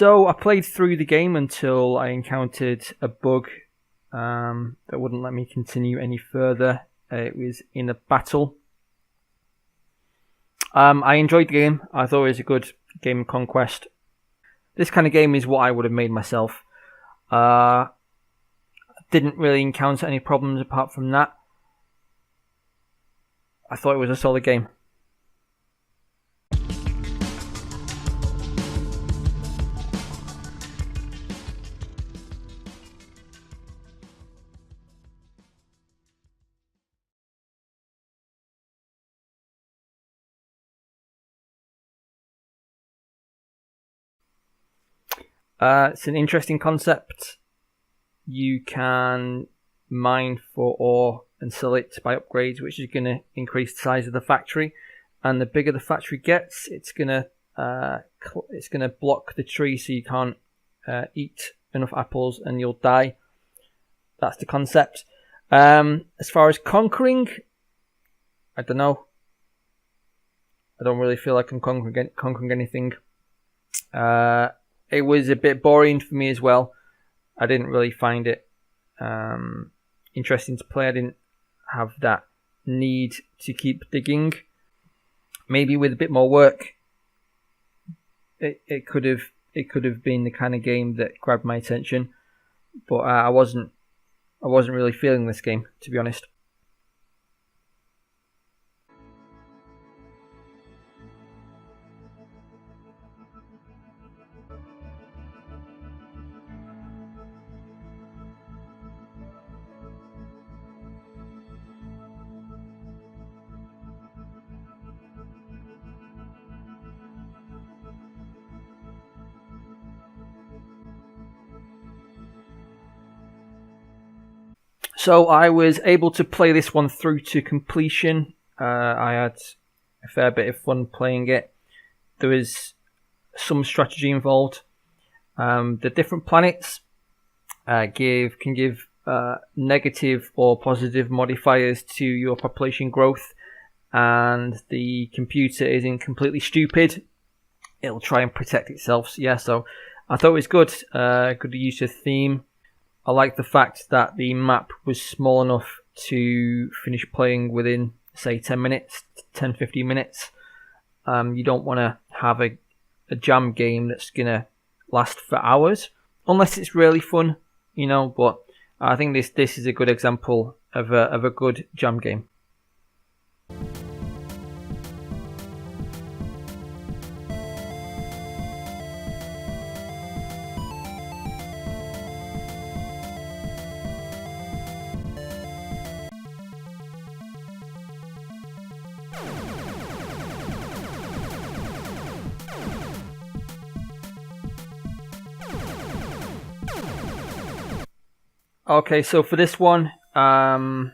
So I played through the game until I encountered a bug that wouldn't let me continue any further. It was in a battle. I enjoyed the game. I thought it was a good game of Conquest. This kind of game is what I would have made myself. Didn't really encounter any problems apart from that. I thought it was a solid game. It's an interesting concept. You can mine for ore and sell it by upgrades, which is going to increase the size of the factory. And the bigger the factory gets, it's going to block the tree so you can't eat enough apples and you'll die. That's the concept. As far as conquering, I don't know. I don't really feel like I'm conquering anything. It was a bit boring for me as well. I didn't really find it interesting to play. I didn't have that need to keep digging. Maybe with a bit more work, it could have been the kind of game that grabbed my attention. But I wasn't really feeling this game, to be honest. So I was able to play this one through to completion. I had a fair bit of fun playing it. There was some strategy involved. The different planets can give negative or positive modifiers to your population growth, and the computer isn't completely stupid. It'll try and protect itself. So I thought it was good. Good use of theme. I like the fact that the map was small enough to finish playing within, say, 10 minutes, 10-15 minutes. You don't want to have a jam game that's going to last for hours, unless it's really fun, but I think this is a good example of a good jam game. Okay, so for this one, I'm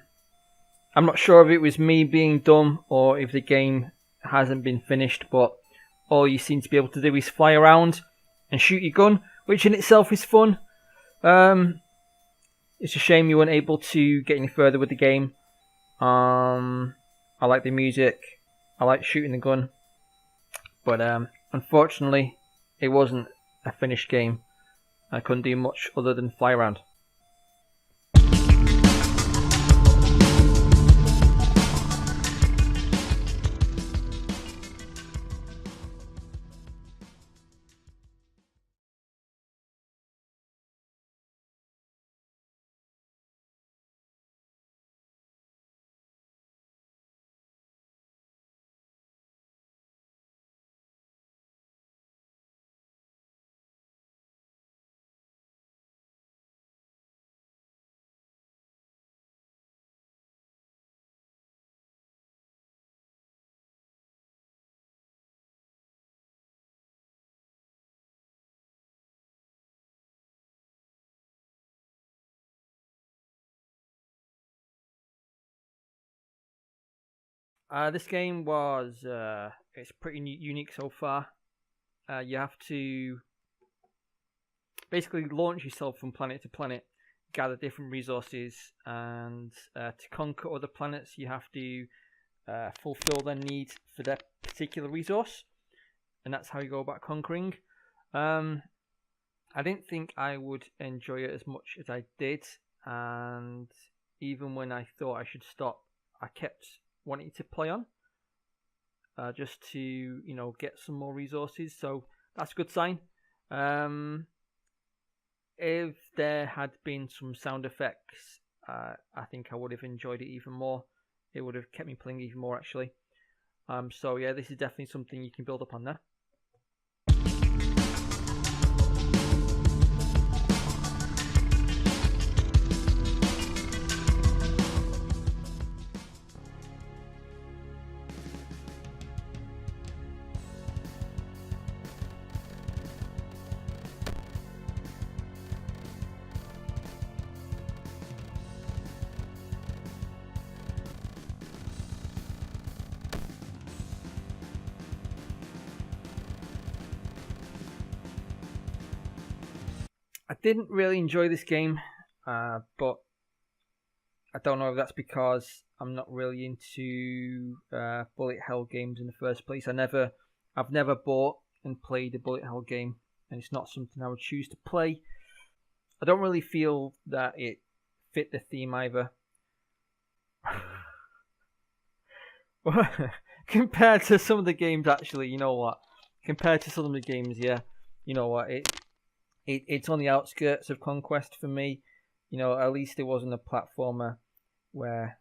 not sure if it was me being dumb or if the game hasn't been finished, but all you seem to be able to do is fly around and shoot your gun, which in itself is fun. It's a shame you weren't able to get any further with the game. I like the music, I like shooting the gun, but unfortunately it wasn't a finished game. I couldn't do much other than fly around. This game was it's pretty unique so far. You have to basically launch yourself from planet to planet, gather different resources, and to conquer other planets you have to fulfill their needs for their particular resource, and that's how you go about conquering. I didn't think I would enjoy it as much as I did, and even when I thought I should stop, I kept wanting to play on, just to get some more resources. So that's a good sign. If there had been some sound effects, I think I would have enjoyed it even more. It would have kept me playing even more, actually. So yeah, this is definitely something you can build upon there. I didn't really enjoy this game, but I don't know if that's because I'm not really into bullet hell games in the first place. I've never bought and played a bullet hell game, and it's not something I would choose to play. I don't really feel that it fit the theme either. Compared to some of the games, actually, you know what? Compared to some of the games, yeah, you know what? It's on the outskirts of Conquest for me. At least it wasn't a platformer where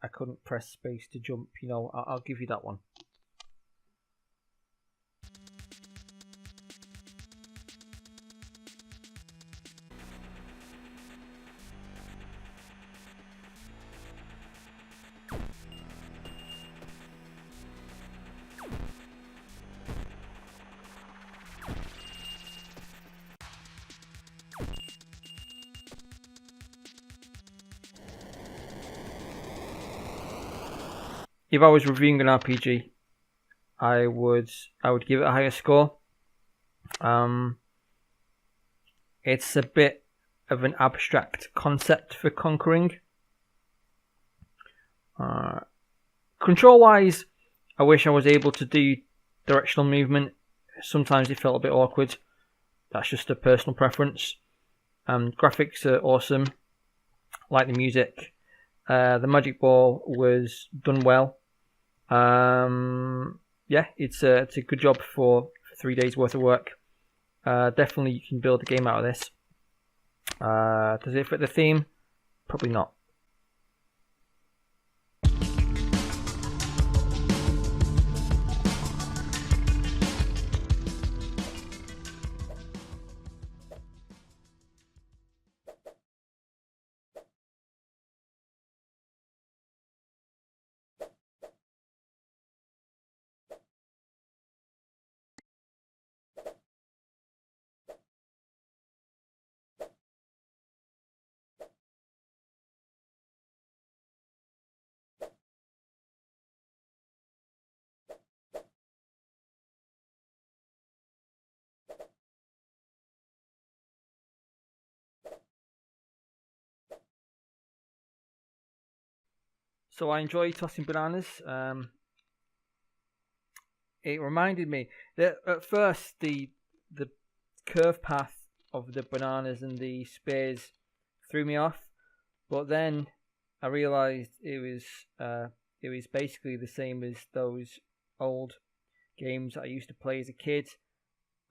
I couldn't press space to jump. I'll give you that one. If I was reviewing an RPG, I would give it a higher score. It's a bit of an abstract concept for conquering. Control-wise, I wish I was able to do directional movement. Sometimes it felt a bit awkward. That's just a personal preference. Graphics are awesome. Like the music. The magic ball was done well. Yeah, it's a good job for 3 days worth of work. Definitely you can build a game out of this. Does it fit the theme? Probably not. So I enjoy tossing bananas. It reminded me that at first the curve path of the bananas and the spears threw me off, but then I realised it was basically the same as those old games I used to play as a kid.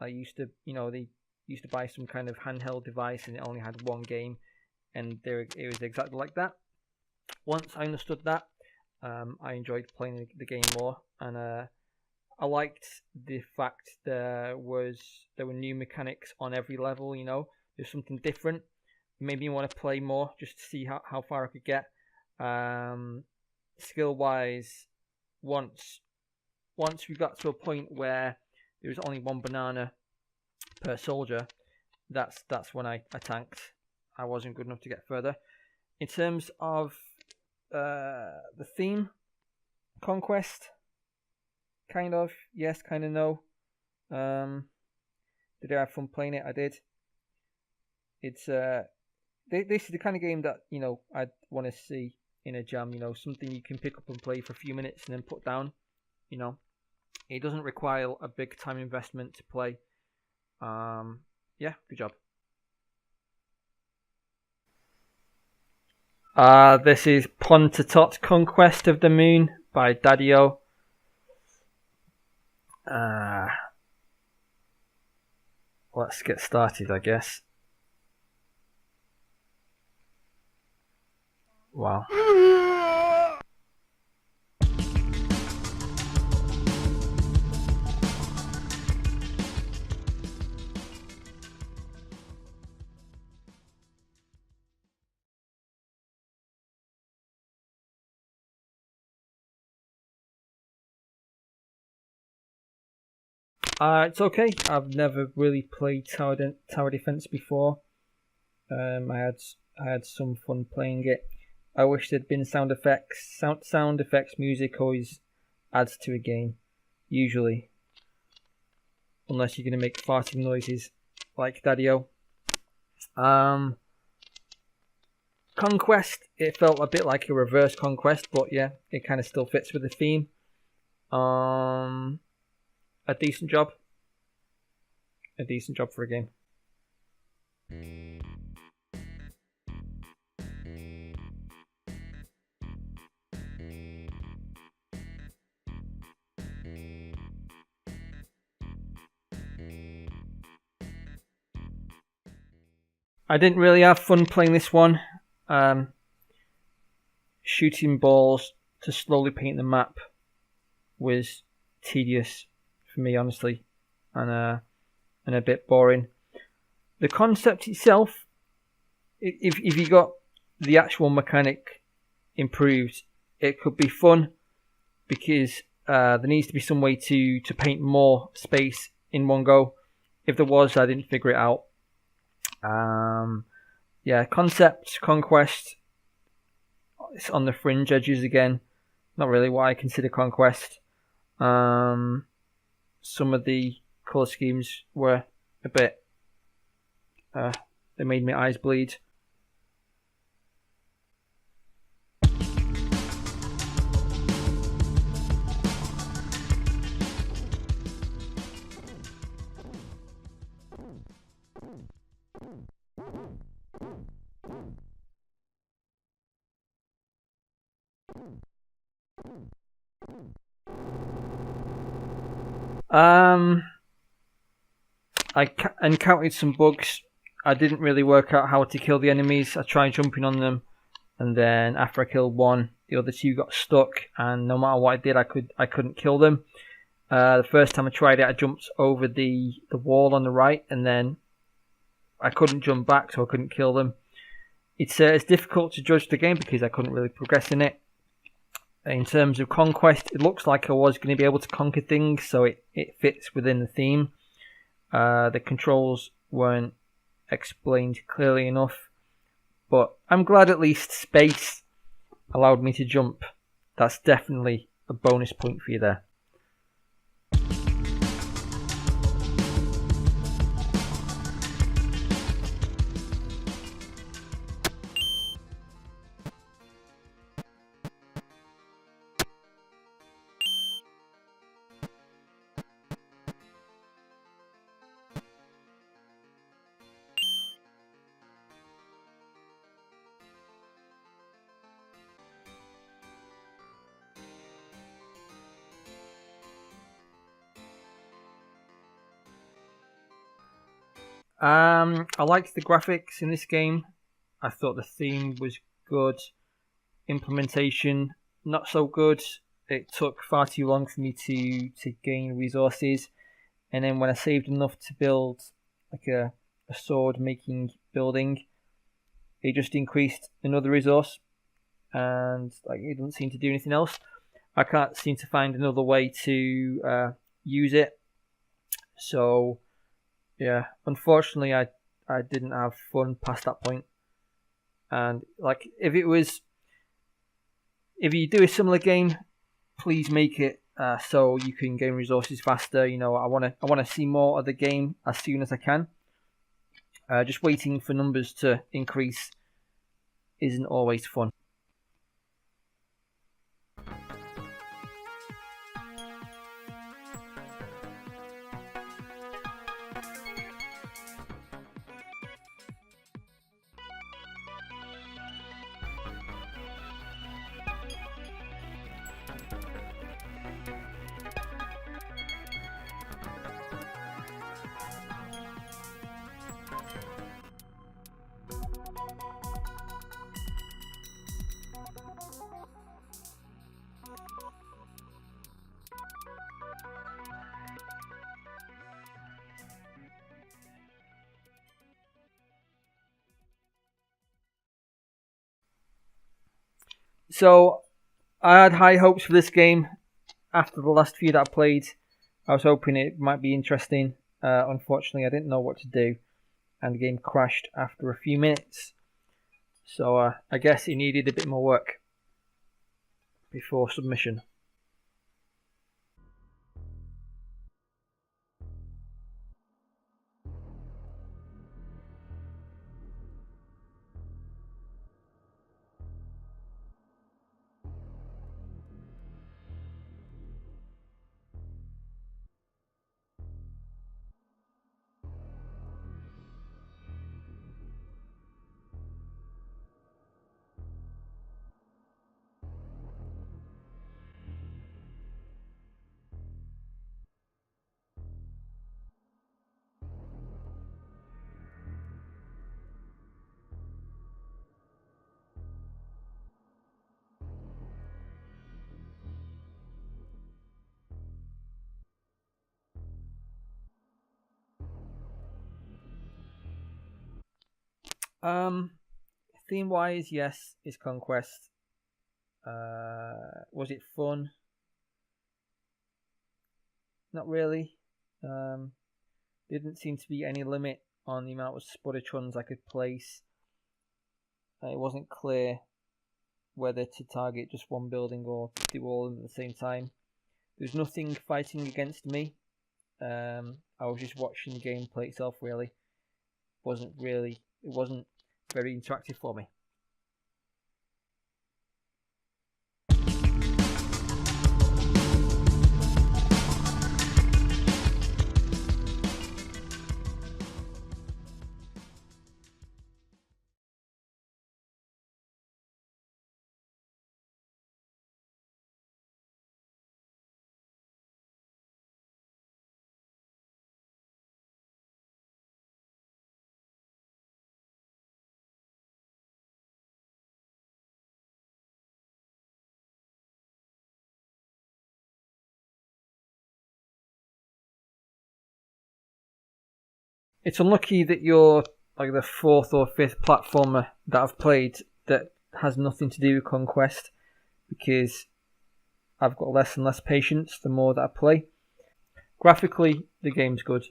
I used to, they used to buy some kind of handheld device and it only had one game, and it was exactly like that. Once I understood that, I enjoyed playing the game more, and I liked the fact there were new mechanics on every level. There's something different. It made me want to play more just to see how far I could get. Skill wise, once we got to a point where there was only one banana per soldier, that's when I tanked. I wasn't good enough to get further. In terms of the theme, Conquest, kind of yes, kind of no. Did I have fun playing it? I did. It's this is the kind of game that I'd want to see in a jam. Something you can pick up and play for a few minutes and then put down. It doesn't require a big time investment to play. Yeah, good job. This is PONTATOT Conquest of the Moon by Dadio. Let's get started, I guess. Wow. It's okay. I've never really played tower defense before. I had some fun playing it. I wish there'd been sound effects. Sound effects music always adds to a game, usually, unless you're gonna make farting noises like Dadio. Conquest. It felt a bit like a reverse Conquest, but yeah, it kind of still fits with the theme. A decent job. A decent job for a game. I didn't really have fun playing this one. Shooting balls to slowly paint the map was tedious for me, honestly, and a bit boring. The concept itself, if you got the actual mechanic improved, it could be fun, because there needs to be some way to paint more space in one go. If there was, I didn't figure it out. Yeah, concept, Conquest, it's on the fringe edges again. Not really what I consider Conquest. Some of the colour schemes were a bit... they made my eyes bleed. I encountered some bugs. I didn't really work out how to kill the enemies. I tried jumping on them, and then after I killed one, the other two got stuck, and no matter what I did, I couldn't kill them. The first time I tried it, I jumped over the wall on the right, and then I couldn't jump back, so I couldn't kill them. It's difficult to judge the game because I couldn't really progress in it. In terms of Conquest, it looks like I was going to be able to conquer things, so it fits within the theme. The controls weren't explained clearly enough, but I'm glad at least space allowed me to jump. That's definitely a bonus point for you there. I liked the graphics in this game. I thought the theme was good. Implementation, not so good. It took far too long for me to gain resources. And then when I saved enough to build like a sword making building, it just increased another resource. And like it doesn't seem to do anything else. I can't seem to find another way to use it. So yeah, unfortunately, I didn't have fun past that point. And like, if you do a similar game, please make it so you can gain resources faster. You know, I wanna see more of the game as soon as I can. Just waiting for numbers to increase isn't always fun. So I had high hopes for this game after the last few that I played. I was hoping it might be interesting. Unfortunately, I didn't know what to do, and the game crashed after a few minutes. So I guess it needed a bit more work before submission. Theme wise, yes, it's Conquest. Was it fun? Not really. Didn't seem to be any limit on the amount of Spuddertrons I could place. It wasn't clear whether to target just one building or do all of them at the same time. There's nothing fighting against me. I was just watching the gameplay itself. Really, it wasn't very interactive for me. It's unlucky that you're like the fourth or fifth platformer that I've played that has nothing to do with Conquest, because I've got less and less patience the more that I play. Graphically, the game's good.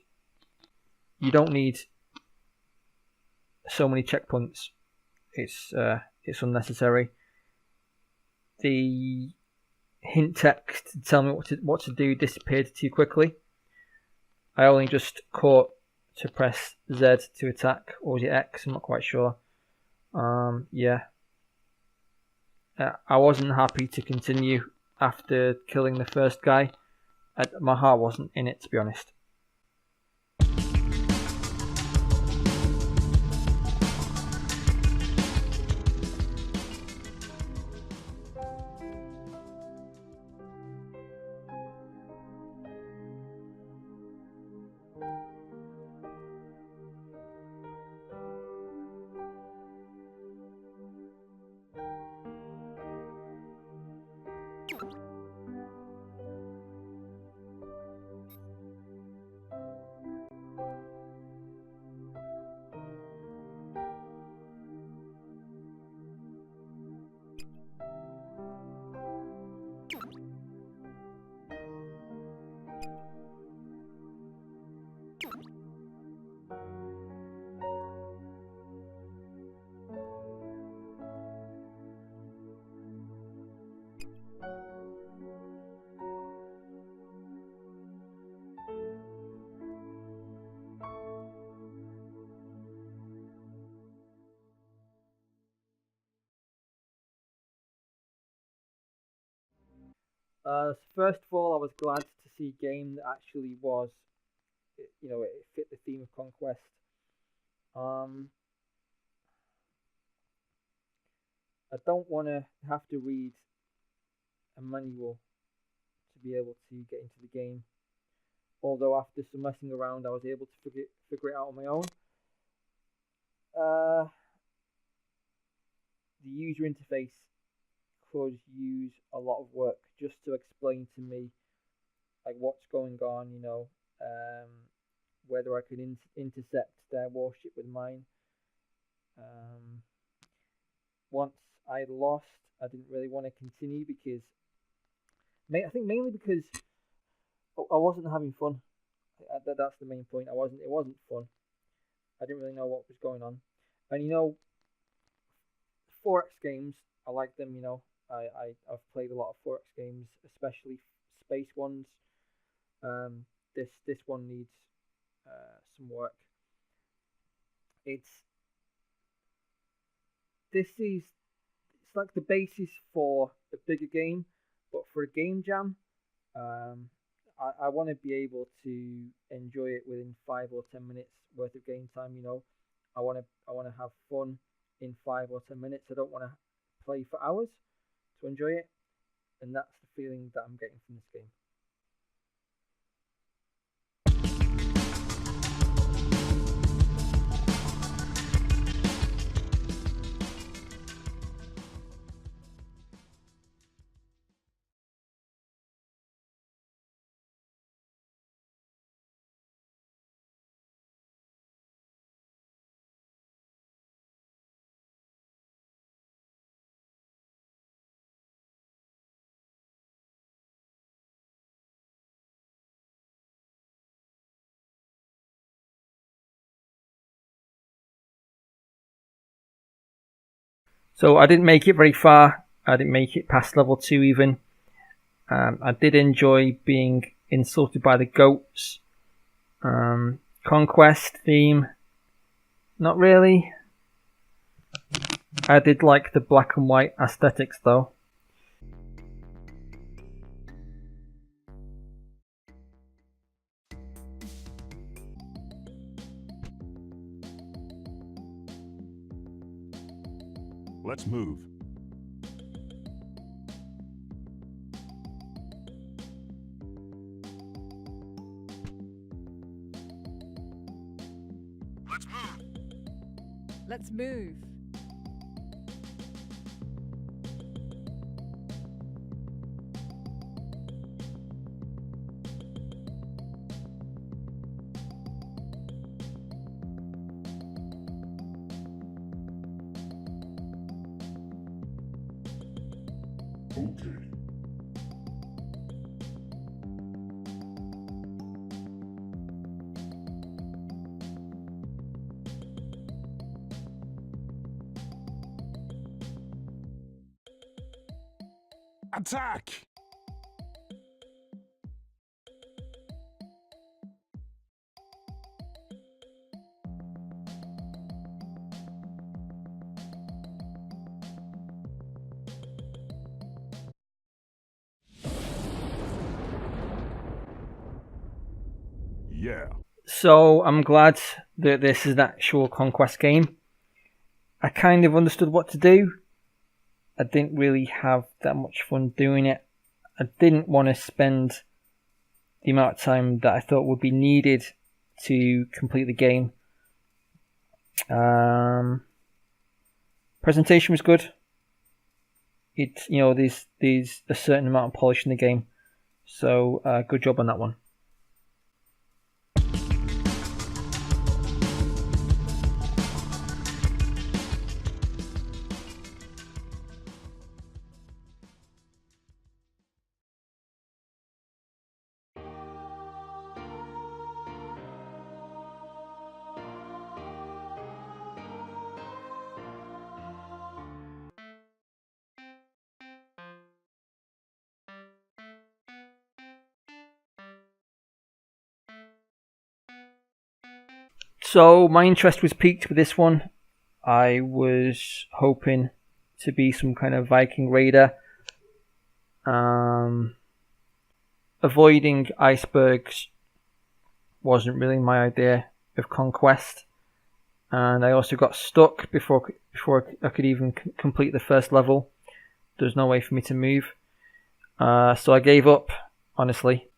You don't need so many checkpoints. It's unnecessary. The hint text to tell me what to do disappeared too quickly. I only just caught to press Z to attack, or was it X? I'm not quite sure. Yeah. I wasn't happy to continue after killing the first guy. My heart wasn't in it, to be honest. First of all, I was glad to see a game that actually was, it fit the theme of Conquest. I don't want to have to read a manual to be able to get into the game. Although after some messing around, I was able to figure it out on my own. The user interface could use a lot of work just to explain to me like what's going on, whether I can intercept their warship with mine. Once I lost I didn't really want to continue because I think mainly because I wasn't having fun. That's the main point. It wasn't fun. I didn't really know what was going on, and 4X games. I like them. I've played a lot of 4X games, especially space ones. This one needs some work. It's like the basis for a bigger game, but for a game jam, I want to be able to enjoy it within 5 or 10 minutes worth of game time. I want to have fun in 5 or 10 minutes. I don't want to play for hours to enjoy it, and that's the feeling that I'm getting from this game. So I didn't make it very far. I didn't make it past level 2 even. I did enjoy being insulted by the goats. Conquest theme, not really. I did like the black and white aesthetics though. Let's move. Let's move. Let's move. Okay. Attack! Yeah. So I'm glad that this is an actual Conquest game. I kind of understood what to do. I didn't really have that much fun doing it. I didn't want to spend the amount of time that I thought would be needed to complete the game. Presentation was good. There's a certain amount of polish in the game, so good job on that one. So my interest was piqued with this one. I was hoping to be some kind of Viking raider. Avoiding icebergs wasn't really my idea of Conquest. And I also got stuck before I could even complete the first level. There's no way for me to move. So I gave up, honestly.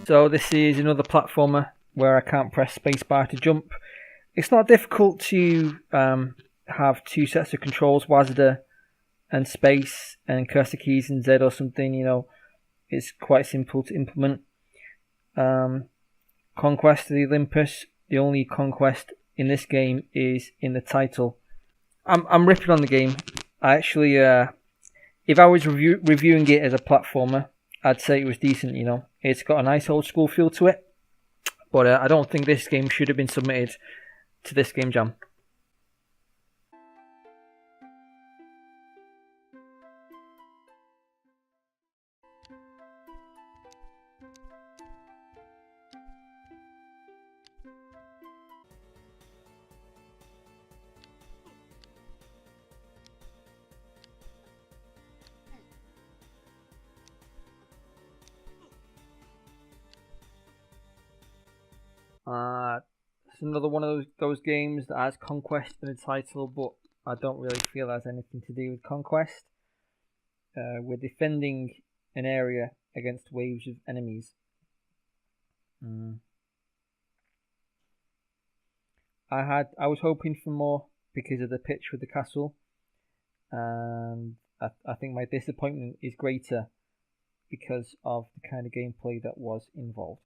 So this is another platformer where I can't press spacebar to jump. It's not difficult to have two sets of controls, WASD and space, and cursor keys and Z or something. You know, it's quite simple to implement. Conquest of the Olympus. The only conquest in this game is in the title. I'm ripping on the game. I actually, if I was reviewing it as a platformer, I'd say it was decent. You know, it's got a nice old school feel to it, but I don't think this game should have been submitted to this game jam. It's another one of those games that has Conquest in the title, but I don't really feel it has anything to do with Conquest. We're defending an area against waves of enemies. I was hoping for more because of the pitch with the castle, and I think my disappointment is greater because of the kind of gameplay that was involved.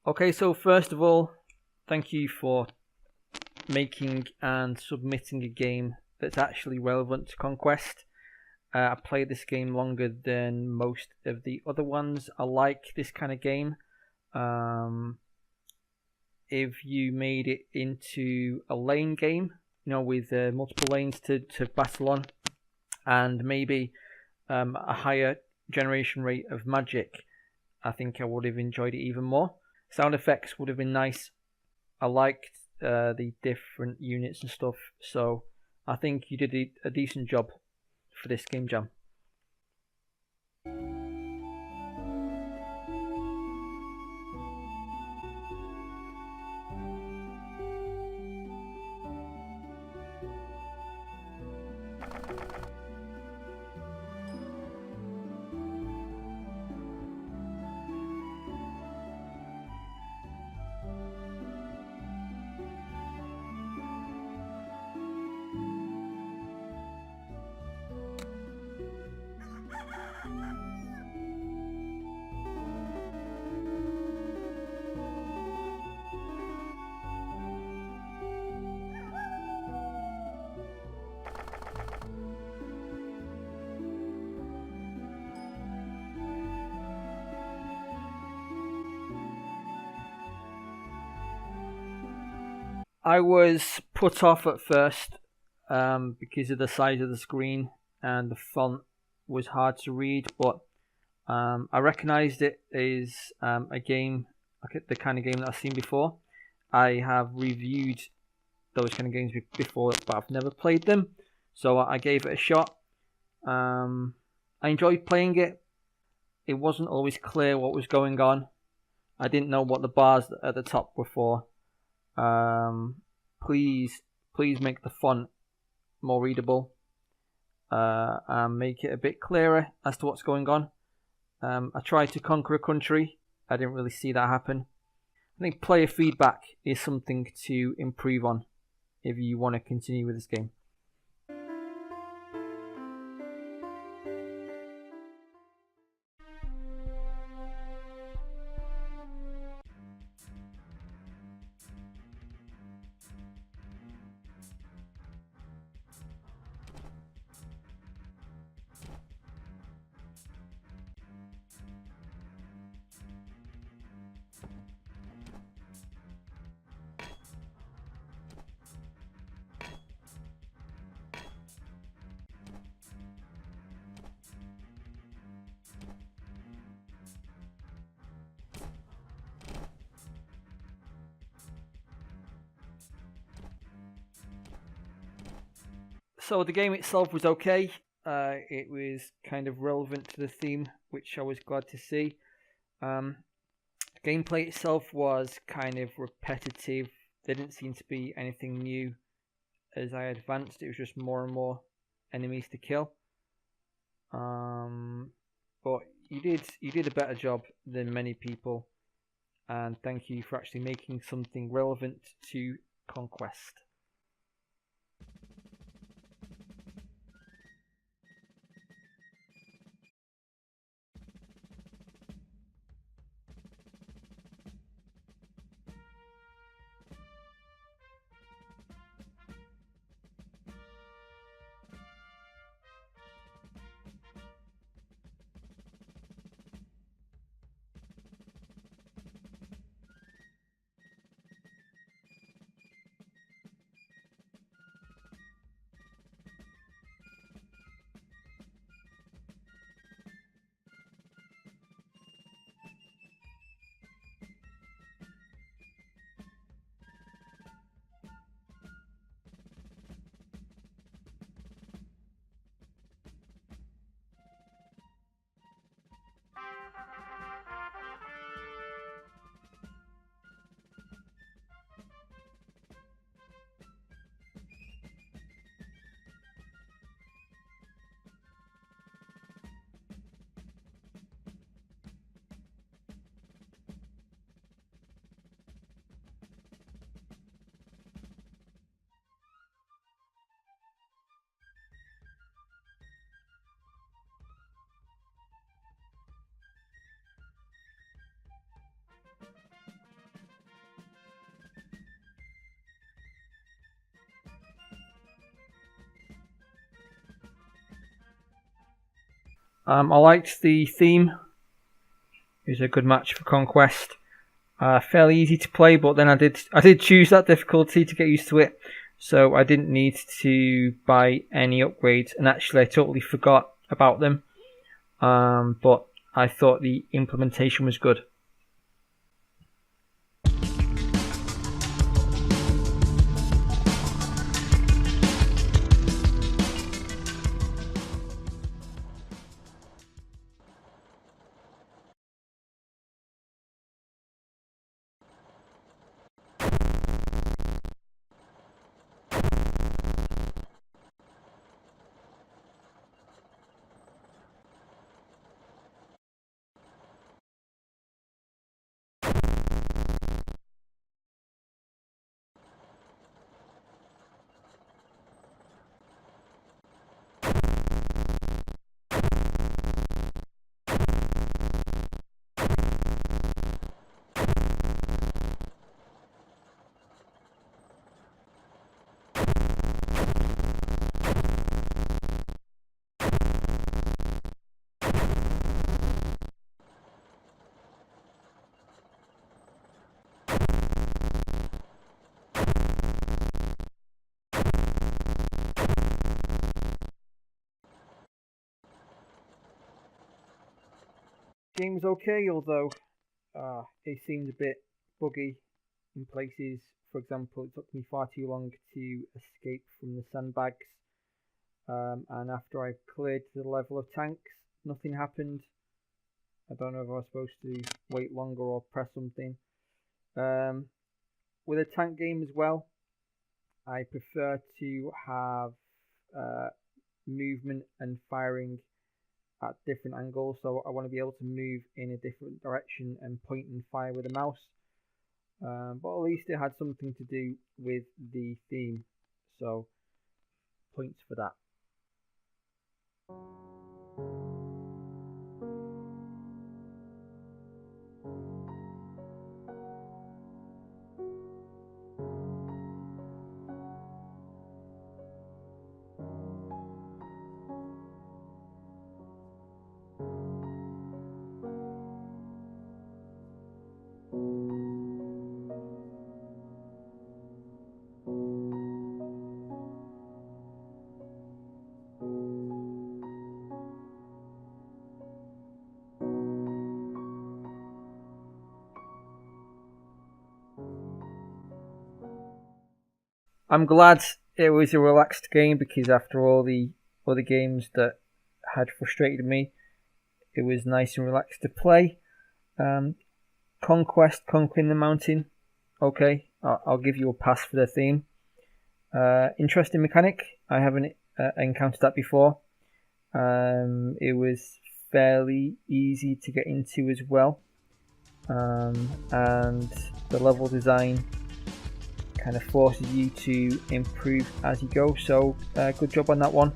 Okay, so first of all, thank you for making and submitting a game that's actually relevant to Conquest. I played this game longer than most of the other ones. I like this kind of game. If you made it into a lane game, you know, with multiple lanes to battle on, and maybe a higher generation rate of magic, I think I would have enjoyed it even more. Sound effects would have been nice. I liked the different units and stuff. So I think you did a decent job for this game jam. I was put off at first because of the size of the screen and the font was hard to read, but I recognised it as a game, like the kind of game that I've seen before. I have reviewed those kind of games before, but I've never played them, so I gave it a shot. I enjoyed playing it. It wasn't always clear what was going on. I didn't know what the bars at the top were for. Please make the font more readable and make it a bit clearer as to what's going on. I tried to conquer a country. I didn't really see that happen. I think player feedback is something to improve on if you want to continue with this game. So the game itself was okay. It was kind of relevant to the theme, which I was glad to see. Gameplay itself was kind of repetitive. There didn't seem to be anything new as I advanced. It was just more and more enemies to kill. But you did a better job than many people, and thank you for actually making something relevant to Conquest. I liked the theme. It was a good match for Conquest. Fairly easy to play, but then I did choose that difficulty to get used to it, so I didn't need to buy any upgrades. And actually, I totally forgot about them. But I thought the implementation was good. game was okay, although it seemed a bit buggy in places. For example, it took me far too long to escape from the sandbags, and after I cleared the level of tanks, nothing happened. I don't know if I was supposed to wait longer or press something. With a tank game as well, I prefer to have movement and firing at different angles, so I want to be able to move in a different direction and point and fire with a mouse. But at least it had something to do with the theme, so points for that. I'm glad it was a relaxed game, because after all the other games that had frustrated me, it was nice and relaxed to play. Conquest, Conquering the Mountain. Okay, I'll give you a pass for the theme. Interesting mechanic. I haven't encountered that before. It was fairly easy to get into as well. And the level design kind of forces you to improve as you go, so good job on that one.